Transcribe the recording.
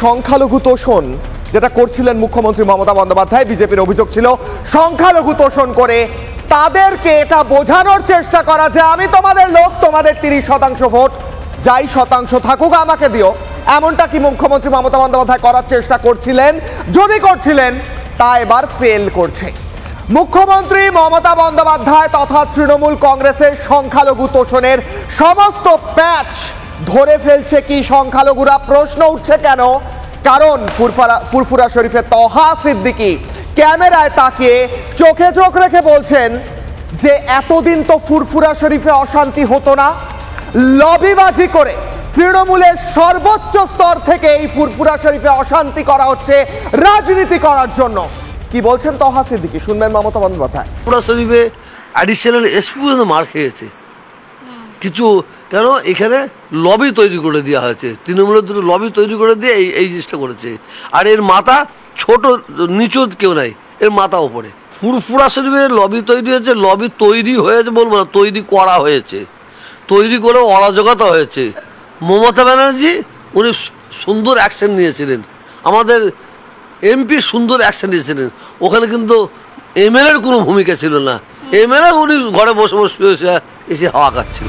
সংখ্যালঘু তোষণ যেটা করছিলেন মুখ্যমন্ত্রী মমতা বন্দ্যোপাধ্যায়, বিজেপির অভিযোগ ছিল সংখ্যালঘু তোষণ করে তাদেরকে এটা বোঝানোর চেষ্টা করা যে আমি তোমাদের লোক, তোমাদের 30% ভোট যাই শতাংশ থাকুক আমাকে দিও। এমনটা কি মুখ্যমন্ত্রী মমতা বন্দ্যোপাধ্যায় করার চেষ্টা করছিলেন? যদি করছিলেন তা এবার ফেল করছে। মুখ্যমন্ত্রী মমতা বন্দ্যোপাধ্যায় তথা তৃণমূল কংগ্রেসের সংখ্যালঘু তোষণের সমস্ত প্যাচ ধরে ফেলছে কি সংখ্যালঘুরা? প্রশ্ন উঠছে কেন? কারণ ফুরফুরা শরীফের তহা সিদ্দিকী ক্যামেরায় তাকিয়ে চোখে চোখ রেখে বলছেন যে এতদিন তো ফুরফুরা শরীফে অশান্তি হতো না, লবিবাজি করে তৃণমূলের সর্বোচ্চ স্তর থেকে এই ফুরফুরা শরীফে অশান্তি করা হচ্ছে রাজনীতি করার জন্য। কি বলছেন তহা সিদ্দিকী, শুনবেন মমতা বন্দ্যোপাধ্যায়। ফুরফুরা শরীফে অ্যাডিশনাল এসপি পর্যন্ত মার খেয়েছে কিছু, কেন এখানে লবি তৈরি করে দেওয়া হয়েছে, তৃণমূলের দুটো লবি তৈরি করে দিয়ে এই জিনিসটা করেছে। আর এর মাথা ছোট নিচু কেউ নাই, এর মাথা ওপরে। ফুরফুরা শরীফের লবি তৈরি হয়েছে, লবি তৈরি হয়েছে বলবো না, তৈরি করা হয়েছে, তৈরি করে অরাজকতা হয়েছে। মমতা ব্যানার্জি উনি সুন্দর অ্যাকশন নিয়েছিলেন, আমাদের এমপি সুন্দর অ্যাকশন নিয়েছিলেন, ওখানে কিন্তু এমএলএর কোনো ভূমিকা ছিল না। এমএলএ উনি ঘরে বসে বসে এসে হাওয়া খাচ্ছিল।